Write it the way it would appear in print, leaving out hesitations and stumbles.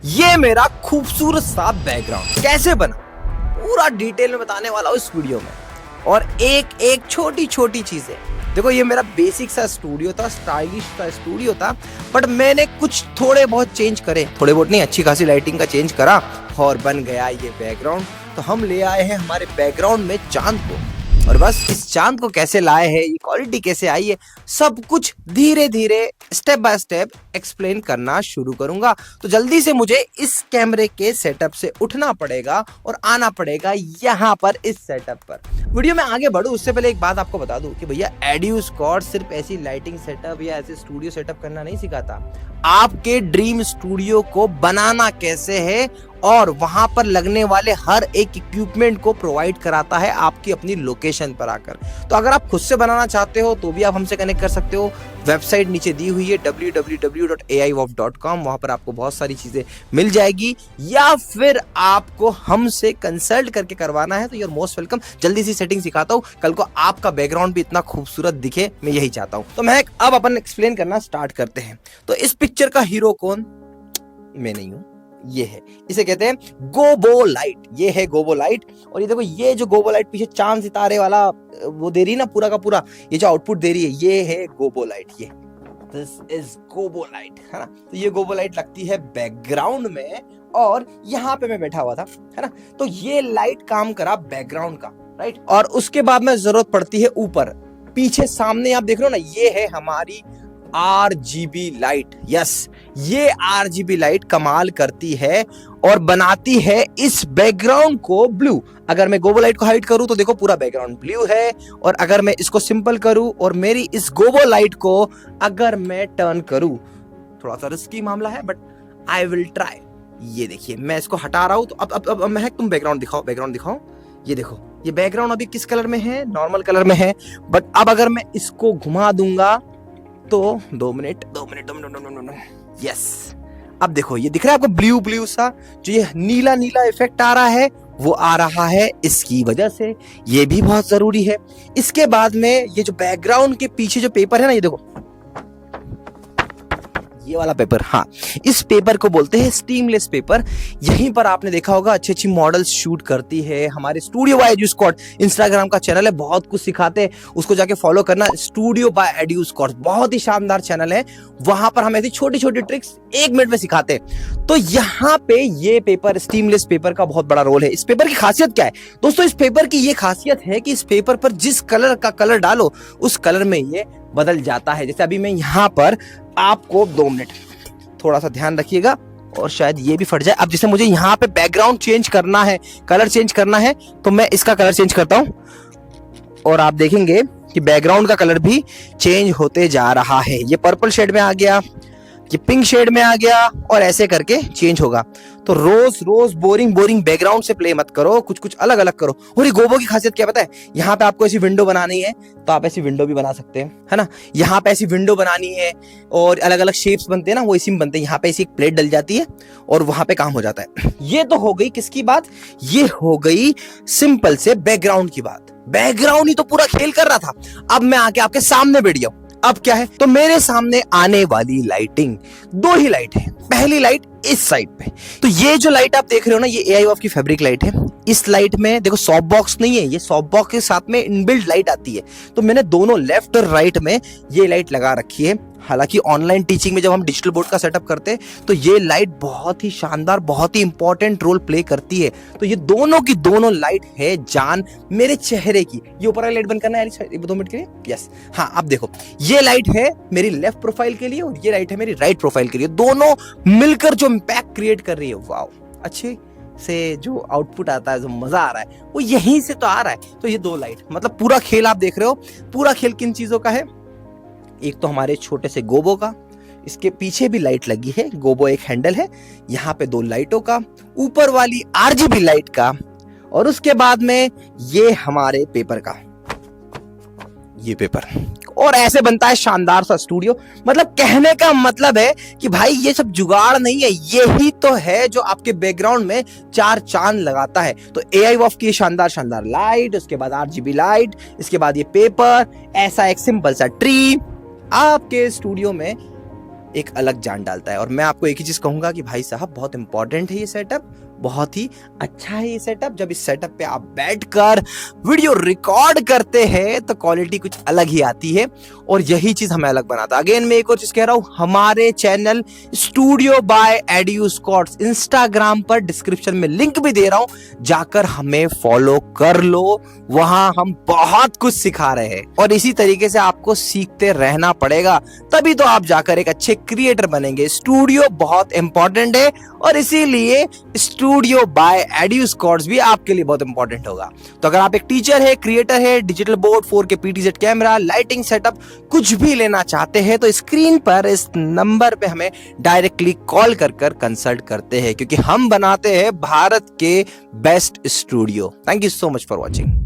ये मेरा खूबसूरत सा बैकग्राउंड कैसे बना पूरा डिटेल में बताने वाला हूँ इस वीडियो में। और एक एक छोटी छोटी चीजें देखो, ये मेरा बेसिक सा स्टूडियो था, स्टाइलिश सा स्टूडियो था, बट मैंने कुछ थोड़े बहुत चेंज करे, थोड़े बहुत नहीं, अच्छी खासी लाइटिंग का चेंज करा और बन गया ये बैकग्राउंड। तो हम ले आए हैं हमारे बैकग्राउंड में चांद को, और बस इस चांद को कैसे लाए हैं, ये क्वालिटी कैसे आई है, सब कुछ धीरे धीरे स्टेप बाय स्टेप एक्सप्लेन करना शुरू करूंगा। तो जल्दी से मुझे इस कैमरे के सेटअप से उठना पड़ेगा और आना पड़ेगा यहाँ पर इस सेटअप पर। वीडियो में आगे बढ़ूं उससे पहले एक बात आपको बता दूं कि भैया एड्यू स्क्वाड सिर्फ ऐसी लाइटिंग सेटअप या ऐसे स्टूडियो सेटअप करना नहीं सिखाता, आपके ड्रीम स्टूडियो को बनाना कैसे है और वहां पर लगने वाले हर एक इक्विपमेंट को प्रोवाइड कराता है आपकी अपनी लोकेशन पर आकर। तो अगर आप खुद से बनाना चाहते हो तो भी आप हमसे कनेक्ट कर सकते हो। वेबसाइट नीचे दी हुई है www.aiwof.com, वहां पर आपको बहुत सारी चीजें मिल जाएगी, या फिर आपको हमसे कंसल्ट करके करवाना है तो यूर मोस्ट वेलकम। जल्दी सी सेटिंग सिखाता हूँ, कल को आपका बैकग्राउंड भी इतना खूबसूरत दिखे, मैं यही चाहता हूँ। तो मैं अब अपन एक्सप्लेन करना स्टार्ट करते हैं। तो इस पिक्चर का हीरो कौन? मैं नहीं हूं, ये है, इसे कहते हैं गोबो लाइट। ये है गोबो लाइट, और ये देखो, ये जो गोबो लाइट पीछे चांद सितारे वाला वो दे रही है ना, पूरा का पूरा ये जो आउटपुट दे रही है, ये है गोबो लाइट। ये दिस इज गोबो लाइट, है ना। तो ये गोबो लाइट लगती है बैकग्राउंड में, और यहाँ पे मैं बैठा हुआ था, है ना। तो ये लाइट काम करा बैकग्राउंड का, राइट। और उसके बाद में जरूरत पड़ती है ऊपर, पीछे सामने आप देख रहे हो ना, ये है हमारी आरजीबी लाइट। यस, ये आरजीबी लाइट कमाल करती है और बनाती है इस बैकग्राउंड को ब्लू। अगर मैं गोबो लाइट को हाइड करूं तो देखो पूरा बैकग्राउंड ब्लू है, और अगर मैं इसको सिंपल करूं और मेरी इस गोबो लाइट को अगर मैं टर्न करूं, थोड़ा सा रिस्की मामला है बट आई विल ट्राई। ये देखिए, मैं इसको हटा रहा हूं। तो अब महक तुम बैकग्राउंड दिखाओ, बैकग्राउंड दिखाओ। ये देखो, ये बैकग्राउंड अभी किस कलर में है? नॉर्मल कलर में है, बट अब अगर मैं इसको घुमा दूंगा तो 2 मिनट। यस, अब देखो, ये दिख रहा है आपको ब्लू ब्लू सा, जो ये नीला नीला इफेक्ट आ रहा है, वो आ रहा है इसकी वजह से। ये भी बहुत जरूरी है। इसके बाद में ये जो बैकग्राउंड के पीछे जो पेपर है ना, ये देखो, ये वाला पेपर, हाँ, इस पेपर को बोलते हैं स्टीमलेस पेपर। यहीं पर आपने देखा होगा अच्छी अच्छी मॉडल्स शूट करती है हमारे studio by edu squad. Instagram का चैनल है, बहुत कुछ सिखाते हैं, उसको जाके फॉलो करना, स्टूडियो बाय एड्यू स्क्वाड, बहुत ही शानदार चैनल है। वहां पर हम ऐसी छोटी छोटी ट्रिक्स 1 मिनट में सिखाते हैं। तो यहाँ पे ये पेपर, स्टीमलेस पेपर का बहुत बड़ा रोल है। इस पेपर की खासियत क्या है दोस्तों? इस पेपर की ये खासियत है कि इस पेपर पर जिस कलर का कलर डालो उस कलर में ये बदल जाता है। जैसे अभी मैं यहाँ पर आपको 2 मिनट थोड़ा सा ध्यान रखिएगा, और शायद ये भी फट जाए। अब जैसे मुझे यहाँ पे बैकग्राउंड चेंज करना है, कलर चेंज करना है, तो मैं इसका कलर चेंज करता हूं, और आप देखेंगे कि बैकग्राउंड का कलर भी चेंज होते जा रहा है। ये पर्पल शेड में आ गया, ये पिंक शेड में आ गया, और ऐसे करके चेंज होगा। तो रोज रोज बोरिंग बैकग्राउंड से प्ले मत करो, कुछ कुछ अलग अलग करो। और ये गोबो की खासियत क्या पता है? यहाँ पे आपको ऐसी विंडो बनानी है तो आप ऐसी विंडो भी बना सकते हैं, है ना। यहाँ पे ऐसी विंडो बनानी है, और अलग अलग शेप्स बनते हैं ना, वो इसी में बनते हैं। यहाँ पे ऐसी एक प्लेट डल जाती है और वहां पे काम हो जाता है। ये तो हो गई किसकी बात? ये हो गई सिंपल से बैकग्राउंड की बात। बैकग्राउंड ही तो पूरा खेल कर रहा था। अब मैं आके आपके सामने बैठ गया हूं। अब क्या है? तो मेरे सामने आने वाली लाइटिंग, 2 ही लाइट है। पहली लाइट इस साइड पे, तो ये जो लाइट आप देख रहे हो ना, ये AIOF की फैब्रिक लाइट है। इस लाइट में देखो सॉफ्ट बॉक्स नहीं है, ये सॉफ्ट बॉक्स के साथ में इनबिल्ट लाइट आती है। तो मैंने दोनों लेफ्ट और राइट में ये लाइट लगा रखी है। हालांकि ऑनलाइन टीचिंग में जब हम डिजिटल बोर्ड का सेटअप करते हैं तो ये लाइट बहुत ही शानदार, बहुत ही इंपॉर्टेंट रोल प्ले करती है। तो ये दोनों की दोनों लाइट है जान मेरे चेहरे की। ये ऊपर वाली लाइट बंद करना है 2 मिनट के लिए। यस, हाँ, अब देखो, ये लाइट है मेरी लेफ्ट प्रोफाइल के लिए और ये लाइट है मेरी राइट प्रोफाइल के लिए। दोनों मिलकर जो इम्पैक्ट क्रिएट कर रही है, वाओ, अच्छे से जो आउटपुट आता है, जो मजा आ रहा है, वो यहीं से तो आ रहा है। तो ये 2 लाइट, मतलब पूरा खेल आप देख रहे हो। पूरा खेल किन चीजों का है? एक तो हमारे छोटे से गोबो का, इसके पीछे भी लाइट लगी है, गोबो एक हैंडल है, यहाँ पे 2 लाइटों का, ऊपर वाली आरजीबी लाइट का, और उसके बाद में ये हमारे पेपर का, ये पेपर। और ऐसे बनता है शानदार सा स्टूडियो। मतलब कहने का मतलब है कि भाई ये सब जुगाड़ नहीं है, यही तो है जो आपके बैकग्राउंड में 4 चांद लगाता है। तो AIOF की शानदार शानदार लाइट, उसके बाद RGB लाइट, इसके बाद ये पेपर, ऐसा एक सिंपल सा ट्री आपके स्टूडियो में एक अलग जान डालता है। और मैं आपको एक ही चीज कहूंगा कि भाई साहब बहुत इंपॉर्टेंट है ये सेटअप, बहुत ही अच्छा है ये सेटअप। जब इस सेटअप पे आप बैठकर वीडियो रिकॉर्ड करते हैं तो क्वालिटी कुछ अलग ही आती है और यही चीज हमें अलग बनाता है। अगेन मैं एक और चीज कह रहा हूं, हमारे channel studio by edu scots Instagram पर डिस्क्रिप्शन में लिंक भी दे रहा हूं, जाकर हमें फॉलो कर लो। वहां हम बहुत कुछ सिखा रहे हैं और इसी तरीके से आपको सीखते रहना पड़ेगा, तभी तो आप जाकर एक अच्छे क्रिएटर बनेंगे। स्टूडियो बहुत इंपॉर्टेंट है और इसीलिए स्टूडियो बाय एडू स्कॉट्स भी आपके लिए बहुत इंपॉर्टेंट होगा। तो अगर आप एक टीचर है, क्रिएटर है, digital board, 4K PTZ camera, lighting setup कुछ भी लेना चाहते हैं तो स्क्रीन पर इस नंबर पे हमें डायरेक्टली कॉल कर कंसल्ट करते हैं, क्योंकि हम बनाते हैं भारत के best studio. Thank you so much for watching.